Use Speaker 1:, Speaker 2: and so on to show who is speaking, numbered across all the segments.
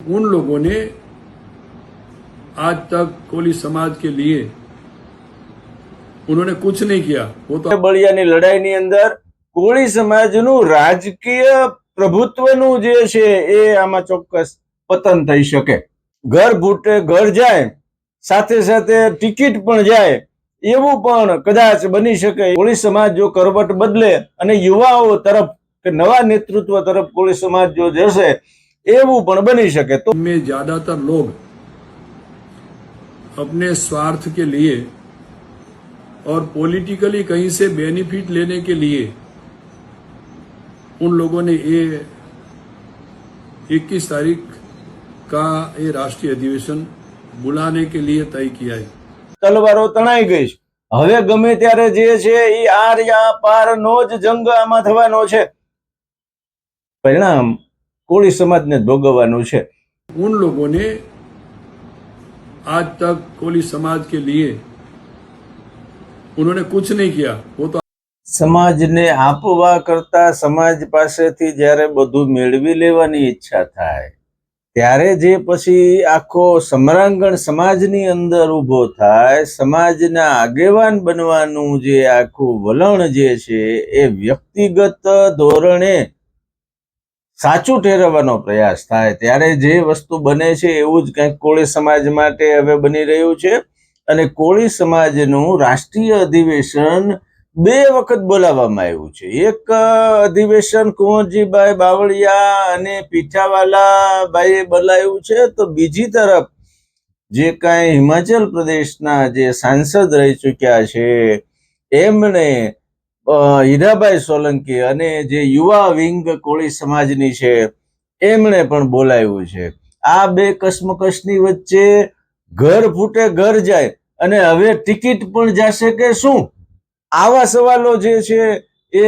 Speaker 1: उन लोगों ने आज तक कोली समाज के लिए उन्होंने कुछ नहीं किया। वो तो
Speaker 2: બળિયાની લડાઈની અંદર કોળી સમાજનું રાજકીય પ્રભુત્વનું જે છે એ આમાં ચોક્કસ પતન થઈ શકે। ઘર ભૂટે ઘર જાય, સાથે સાથે ટિકિટ પણ જાય, એવું પણ કદાચ બની શકે। કોળી સમાજ જો કરવટ બદલે અને યુવાઓ તરફ કે નવા નેતૃત્વ તરફ કોળી સમાજ જો જશે, એવું પણ બની શકે। તો
Speaker 1: में ज्यादातर लोग अपने स्वार्थ के लिए और पॉलिटिकली कहीं से बेनिफिट लेने के लिए उन लोगों ने ये 21 तारीख का ये राष्ट्रीय अधिवेशन बुलाने के लिए तय किया है।
Speaker 2: તલવારો તણાઈ ગઈ છે। હવે ગમે ત્યારે જે છે એ આર્યા પારનો જ જંગ આમાં થવાનો છે। પરિણામ કોળી સમાજને ભોગવવાનું છે।
Speaker 1: उन लोगों ने आज तक कोली समाज के लिए उन्होंने कुछ नहीं किया। वो तो
Speaker 2: સમાજને આપવા કરતા સમાજ પાસેથી જ્યારે બધું મેળવી લેવાની ઈચ્છા થાય ત્યારે જે પછી આખો સમરાંગણ સમાજની અંદર ઊભો થાય, સમાજના આગેવાન બનવાનું જે આખું વલણ જે છે એ વ્યક્તિગત ધોરણે સાચું ઠેરવવાનો પ્રયાસ થાય ત્યારે જે વસ્તુ બને છે એવું જ કંઈક કોળી સમાજ માટે હવે બની રહ્યું છે। અને કોળી સમાજનું રાષ્ટ્રીય અધિવેશન 2 વખત બોલાવવામાં આવ્યું છે। એક અધિવેશન કુંવરજીભાઈ બાવળિયા અને પીઠાવાલા ભાઈએ બોલાવ્યું છે, તો બીજી તરફ જે કાંઈ હિમાચલ પ્રદેશના જે સાંસદ રહી ચૂક્યા છે એમણે હીરાભાઈ સોલંકી અને જે યુવા વિંગ કોળી સમાજની છે એમણે પણ બોલાવ્યું છે। આ 2 કસમકસની વચ્ચે ઘર ફૂટે ઘર જાય અને હવે ટિકિટ પણ જશે કે શું, આવા સવાલો જે છે એ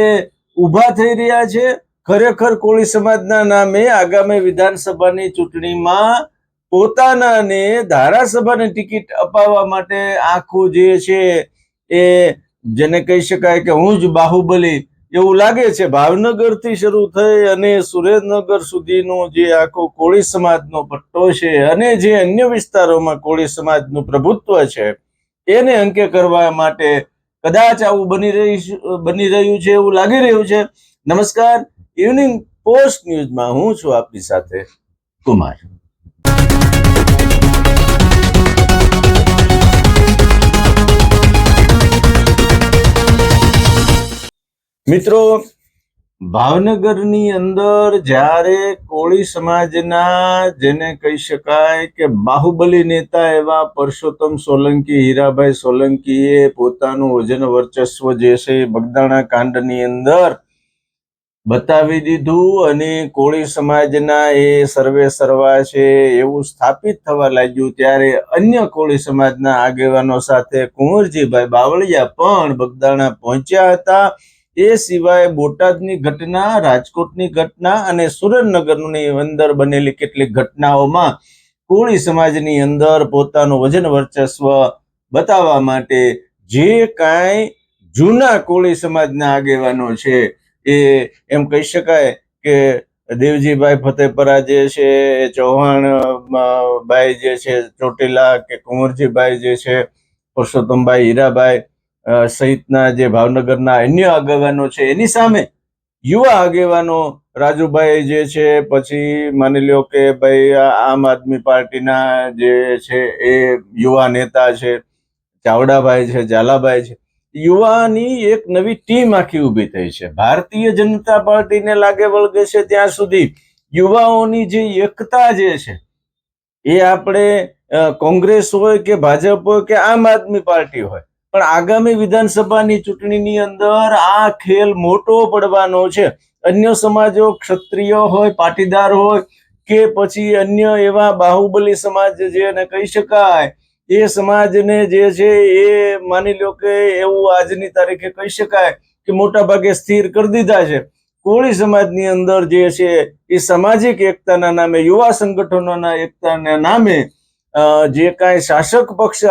Speaker 2: ઊભા થઈ રહ્યા છે। ખરેખર કોળી સમાજના નામે આગામી વિધાનસભાની ચૂંટણીમાં પોતાનાને ધારાસભાની ટિકિટ અપાવવા માટે આખું જે છે એ જેને કહી શકાય કે હું જ બાહુબલી એવું લાગે છે। ભાવનગરથી શરૂ થઈ અને સુરેન્દ્રનગર સુધીનો જે આખો કોળી સમાજનો પટ્ટો છે અને જે અન્ય વિસ્તારોમાં કોળી સમાજનું પ્રભુત્વ છે એને અંકે કરવા માટે કદાચ આવું બની રહ્યું છે એવું લાગી રહ્યું છે। નમસ્કાર, ઇવનિંગ પોસ્ટ ન્યૂઝમાં હું છું આપની સાથે કુમાર। મિત્રો, ભાવનગરની અંદર જ્યારે કોળી સમાજના જેને કહી શકાય કે બાહુબલી નેતા એવા પરસોત્તમ સોલંકી, હીરાભાઈ સોલંકીએ પોતાનું વજન વર્ચસ્વ જે છે એ બગદાણા કાંડની અંદર બતાવી દીધું અને કોળી સમાજના એ સર્વે સર્વા છે એવું સ્થાપિત થવા લાગ્યું ત્યારે અન્ય કોળી સમાજના આગેવાનો સાથે કુંવરજીભાઈ બાવળિયા પણ બગદાણા પહોંચ્યા હતા। એ સિવાય બોટાદની ઘટના, રાજકોટની ઘટના અને સુરેન્દ્રનગરની અંદર બનેલી કેટલીક ઘટનાઓમાં કોળી સમાજની અંદર પોતાનું વજન વર્ચસ્વ બતાવવા માટે જે કાંઈ જૂના કોળી સમાજના આગેવાનો છે એ એમ કહી શકાય કે દેવજીભાઈ ફતેપરા જે છે, ચૌહાણ ભાઈ જે છે ચોટીલા, કે કુંવરજીભાઈ જે છે, પરસોત્તમભાઈ હીરાભાઈ સહિતના જે ભાવનગરના અન્ય આગેવાનો છે એની સામે યુવા આગેવાનો રાજુભાઈ જે છે, પછી માની લ્યો કે ભાઈ આમ આદમી પાર્ટીના જે છે એ યુવા નેતા છે ચાવડાભાઈ છે, ઝાલાભાઈ છે, યુવાની એક નવી ટીમ આખી ઊભી થઈ છે। ભારતીય જનતા પાર્ટીને લાગે વળગે છે ત્યાં સુધી યુવાઓની જે એકતા જે છે એ આપણે કોંગ્રેસ હોય કે ભાજપ હોય કે આમ આદમી પાર્ટી હોય, પણ આગામી વિધાનસભાની ચૂંટણીની અંદર આ ખેલ મોટો પડવાનો છે। અન્ય સમાજો, ક્ષત્રિય હોય, પાટીદાર હોય કે પછી અન્ય એવા બાહુબલી સમાજ જેને કહી શકાય એ સમાજને જે છે એ માની લો કે એવું આજની તારીખે કહી શકાય કે મોટા ભાગે સ્થિર કરી દીધા છે। કોળી સમાજની અંદર જે છે એ સામાજિક એકતાના નામે, યુવા સંગઠનોના એકતાના નામે જે કાંઈ શાસક પક્ષ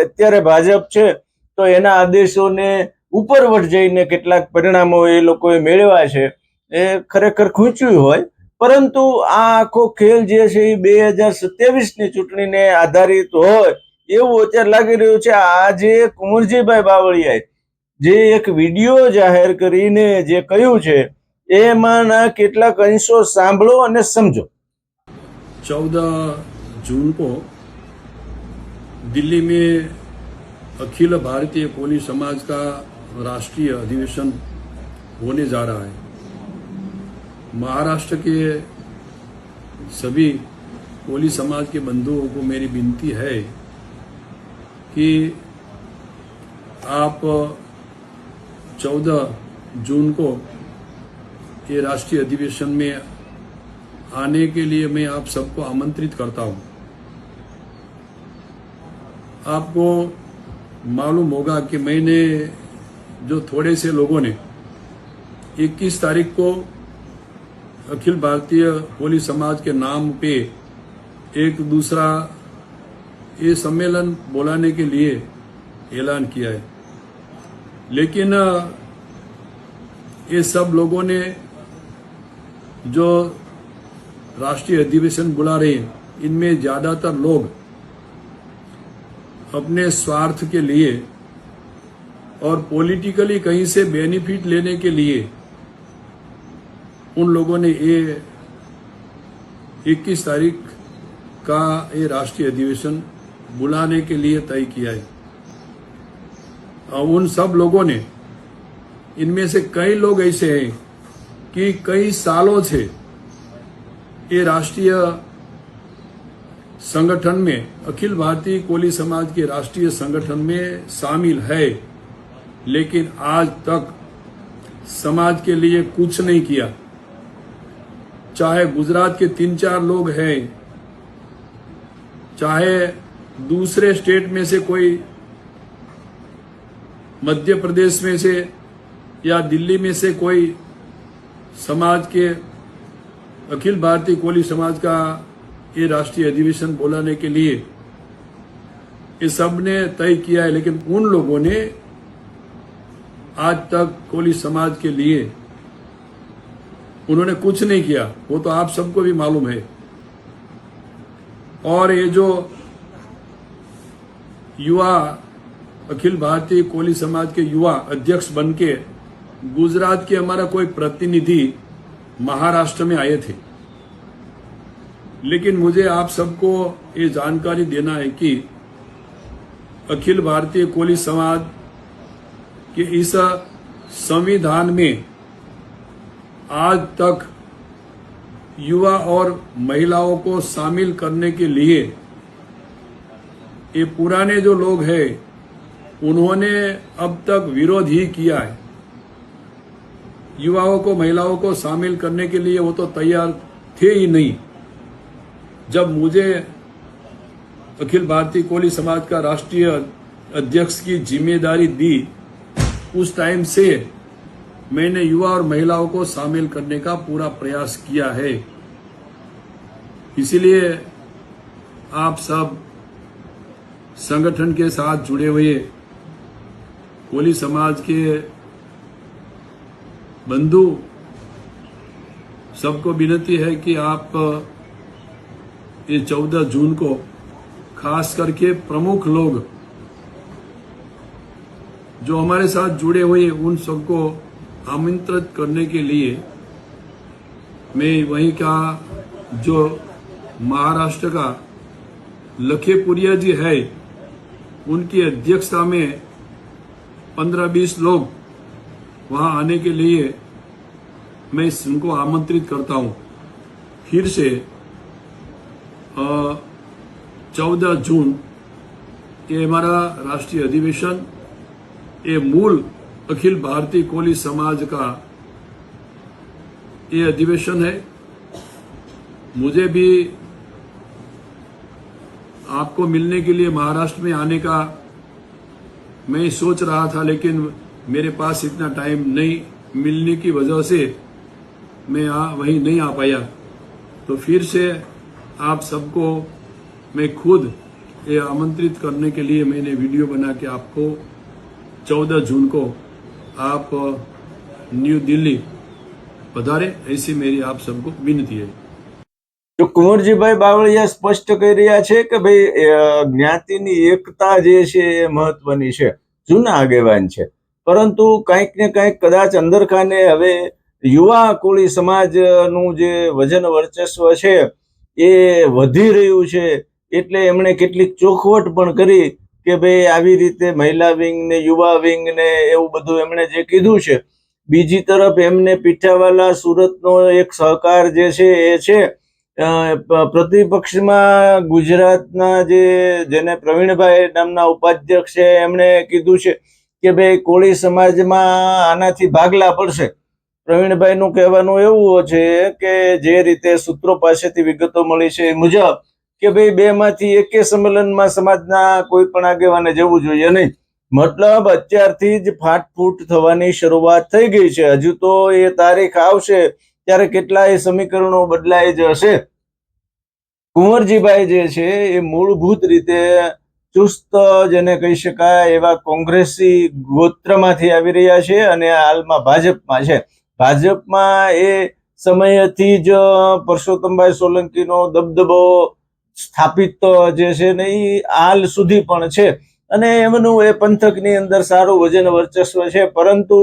Speaker 2: અત્યારે ભાજપ છે તો એના આદેશોને ઉપરવટ જઈને કેટલાક પરિણામો એ લોકોએ મેળવ્યા છે એ ખરેખર ખૂંચ્યું હોય, પરંતુ આ આખો ખેલ જે છે એ 2027ની ચૂંટણીને આધારિત હોય એવું અત્યારે લાગી રહ્યું છે. આજે કુંવરજીભાઈ બાવળિયાએ જે એક વિડીયો જાહેર કરીને જે કહ્યું છે એમાંના કેટલાક અંશો સાંભળો અને સમજો.
Speaker 1: 14 जून को दिल्ली में अखिल भारतीय कोली समाज का राष्ट्रीय अधिवेशन होने जा रहा है. महाराष्ट्र के सभी कोली समाज के बंधुओं को मेरी विनती है कि आप 14 जून को ये राष्ट्रीय अधिवेशन में आने के लिए मैं आप सबको आमंत्रित करता हूं. आपको मालूम होगा कि मैंने जो थोड़े से लोगों ने 21 तारीख को अखिल भारतीय कोली समाज के नाम पे एक दूसरा ये सम्मेलन बुलाने के लिए ऐलान किया है, लेकिन ये सब लोगों ने जो राष्ट्रीय अधिवेशन बुला रहे हैं इनमें ज्यादातर लोग अपने स्वार्थ के लिए और पॉलिटिकली कहीं से बेनिफिट लेने के लिए उन लोगों ने ये 21 तारीख का ये राष्ट्रीय अधिवेशन बुलाने के लिए तय किया है. और उन सब लोगों ने, इनमें से कई लोग ऐसे हैं कि कई सालों से ये राष्ट्रीय संगठन में, अखिल भारतीय कोली समाज के राष्ट्रीय संगठन में शामिल है, लेकिन आज तक समाज के लिए कुछ नहीं किया. चाहे गुजरात के 3-4 लोग हैं, चाहे दूसरे स्टेट में से कोई, मध्य प्रदेश में से या दिल्ली में से कोई समाज के अखिल भारतीय कोली समाज का ये राष्ट्रीय अधिवेशन बुलाने के लिए ये सब ने तय किया है, लेकिन उन लोगों ने आज तक कोली समाज के लिए उन्होंने कुछ नहीं किया. वो तो आप सबको भी मालूम है. और ये जो युवा अखिल भारतीय कोली समाज के युवा अध्यक्ष बनके गुजरात के हमारा कोई प्रतिनिधि महाराष्ट्र में आए थे, लेकिन मुझे आप सबको ये जानकारी देना है कि अखिल भारतीय कोली समाज के इस संविधान में आज तक युवा और महिलाओं को शामिल करने के लिए ये पुराने जो लोग हैं उन्होंने अब तक विरोध ही किया है. युवाओं को, महिलाओं को शामिल करने के लिए वो तो तैयार थे ही नहीं. जब मुझे अखिल भारतीय कोली समाज का राष्ट्रीय अध्यक्ष की जिम्मेदारी दी, उस टाइम से मैंने युवा और महिलाओं को शामिल करने का पूरा प्रयास किया है. इसीलिए आप सब संगठन के साथ जुड़े हुए कोली समाज के बंधु सबको विनती है कि आप ये 14 जून को खास करके प्रमुख लोग जो हमारे साथ जुड़े हुए उन सबको आमंत्रित करने के लिए मैं वहीं का जो महाराष्ट्र का लखेपुरिया जी है उनकी अध्यक्षता में 15-20 लोग वहां आने के लिए मैं उनको आमंत्रित करता हूं. फिर से 14 जून ये हमारा राष्ट्रीय अधिवेशन, ये मूल अखिल भारतीय कोली समाज का ये अधिवेशन है. मुझे भी आपको मिलने के लिए महाराष्ट्र में आने का मैं सोच रहा था, लेकिन मेरे पास इतना टाइम नहीं मिलने की वजह से मैं वहीं नहीं आ पाया. तो फिर से आप सबको मैं खुद ये आमंत्रित करने के लिए मैंने वीडियो बना के आपको 14 जून को आप न्यू दिल्ली पधारे, ऐसी मेरी आप सबको विनती है।
Speaker 2: તો કુંવરજીભાઈ બાવળિયા સ્પષ્ટ કહી રહ્યા છે કે ભાઈ જ્ઞાતિની એકતા જે છે એ મહત્વની છે, જૂના આગેવાન છે, પરંતુ કંઈક ને કંઈક કદાચ અંદરખાને હવે યુવા કોળી સમાજનું જે વજન વર્ચસ્વ છે એ વધી રહ્યું છે, એટલે એમણે કેટલીક ચોખવટ પણ કરી કે ભાઈ આવી રીતે મહિલા વિંગ ને યુવા વિંગ ને એવું બધું એમણે જે કીધું છે. બીજી તરફ એમને પીઠાવાલા સુરતનો એક સહકાર જે છે એ છે. પ્રતિપક્ષમાં ગુજરાતના જેને પ્રવીણભાઈ નામના ઉપાધ્યક્ષ છે એમણે કીધું છે કે ભાઈ કોળી સમાજમાં આનાથી ભાગલા પડશે. પ્રવીણભાઈનું કહેવાનું એવું છે કે જે રીતે સૂત્રો પાસેથી વિગતો મળી છે એ મુજબ કે ભાઈ બેમાંથી એકે સંમેલનમાં સમાજના કોઈ પણ આગેવાને જવું જોઈએ નહીં. મતલબ અત્યારથી જ ફાટફૂટ થવાની શરૂઆત થઈ ગઈ છે. હજુ તો એ તારીખ આવશે ત્યારે કેટલાય સમીકરણો બદલાઈ જશે. કુંવરજીભાઈ જે છે એ મૂળભૂત રીતે ચુસ્ત જેને કહી શકાય એવા કોંગ્રેસી ગોત્રમાંથી આવી રહ્યા છે અને હાલમાં ભાજપમાં છે. ભાજપમાં એ સમયથી જ પરસોત્તમભાઈ સોલંકીનો દબદબો સ્થાપિત જે છે ને એ હાલ સુધી પણ છે અને એમનું એ પંથકની અંદર સારું વજન વર્ચસ્વ છે. પરંતુ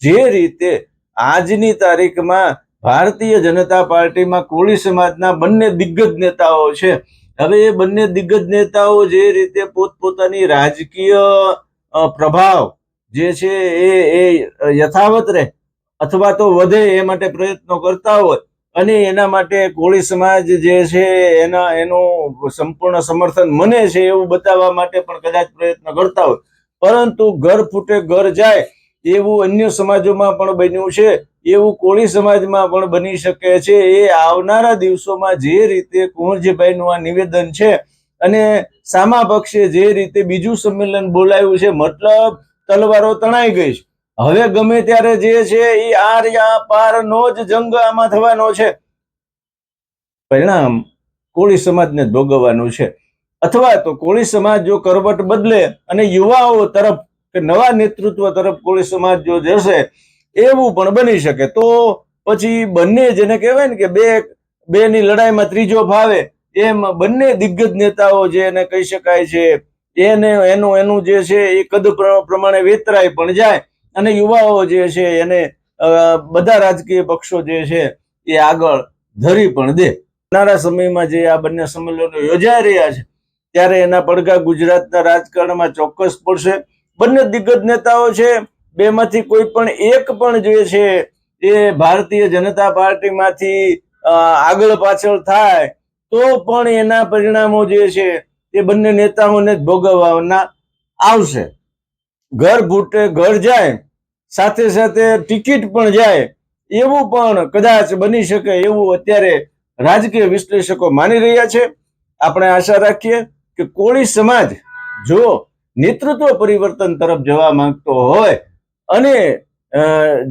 Speaker 2: જે રીતે આજની તારીખમાં ભારતીય જનતા પાર્ટીમાં કોળી સમાજના બંને દિગ્ગજ નેતાઓ છે, હવે એ બંને દિગ્ગજ નેતાઓ જે રીતે પોતપોતાની રાજકીય પ્રભાવ જે છે એ યથાવત રહે અથવા તો વધે એ માટે પ્રયત્નો કરતા હોય અને એના માટે કોળી સમાજ જે છે એનું સંપૂર્ણ સમર્થન મને છે એવું બતાવવા માટે પણ કદાચ પ્રયત્ન કરતા હોય, પરંતુ ઘર ફૂટે ઘર જાય એવું અન્ય સમાજોમાં પણ બન્યું છે, એવું કોળી સમાજમાં પણ બની શકે છે. એ આવનારા દિવસોમાં જે રીતે કુંવરજીભાઈનું આ નિવેદન છે અને સામા પક્ષે જે રીતે બીજું સંમેલન બોલાયું છે, મતલબ તલવારો તણાઈ ગઈ છે. હવે ગમે ત્યારે જે છે એ આર્યા પારનો જ જંગ આમાં થવાનો છે. પરિણામ કોળી સમાજને ભોગવવાનું છે. અથવા તો કોળી સમાજ જો કરવટ બદલે અને યુવાઓ તરફ કે નવા નેતૃત્વ તરફ કોળી સમાજ જો જશે એવું પણ બની શકે. તો પછી બંને જેને કહેવાય ને કે બે ની લડાઈમાં ત્રીજો ફાવે, એમ બંને દિગ્ગજ નેતાઓ જે એને કહી શકાય છે એનું જે છે એ કદ પ્રમાણે વેતરાય પણ જાય અને યુવાઓ જે છે એને બધા રાજકીય પક્ષો જે છે એ આગળ ધરી પણ દે. આવનારા સમયમાં જે આ બંને સંમેલનો યોજાઈ રહ્યા છે ત્યારે એના પડઘા ગુજરાતના રાજકારણમાં ચોક્કસ પડશે. બંને દિગ્ગજ નેતાઓ છે, બેમાંથી કોઈ પણ એક પણ જે છે એ ભારતીય જનતા પાર્ટીમાંથી આગળ પાછળ થાય તો પણ એના પરિણામો જે છે એ બંને નેતાઓને જ ભોગવવાના આવશે. ઘર ફૂટે ઘર જાય, સાથે સાથે ટિકિટ પણ જાય એવું પણ કદાચ બની શકે એવું અત્યારે રાજકીય વિશ્લેષકો માની રહ્યા છે. આપણે આશા રાખીએ કે કોળી સમાજ જો નેતૃત્વ પરિવર્તન તરફ જવા માંગતો હોય અને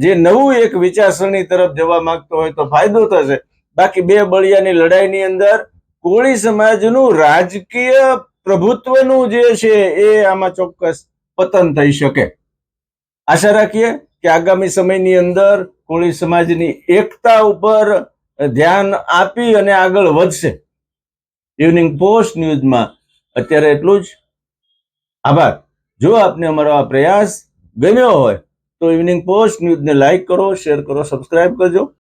Speaker 2: જે નવું એક વિચારસરણી તરફ જવા માંગતો હોય તો ફાયદો થશે. બાકી બે બળિયાની લડાઈની અંદર કોળી સમાજનું રાજકીય પ્રભુત્વનું જે છે એ આમાં ચોક્કસ પતન થઈ શકે. આશા રાખીએ કે આગામી સમયની અંદર કોળી સમાજની એકતા ઉપર ધ્યાન આપી અને આગળ વધશે. ઇવનિંગ પોસ્ટ ન્યૂઝમાં અત્યારે એટલું જ. આભાર. જો આપને અમારો આ પ્રયાસ ગમ્યો હોય તો ઇવનિંગ પોસ્ટ ન્યૂઝને લાઈક કરો, શેર કરો, સબસ્ક્રાઇબ કરજો.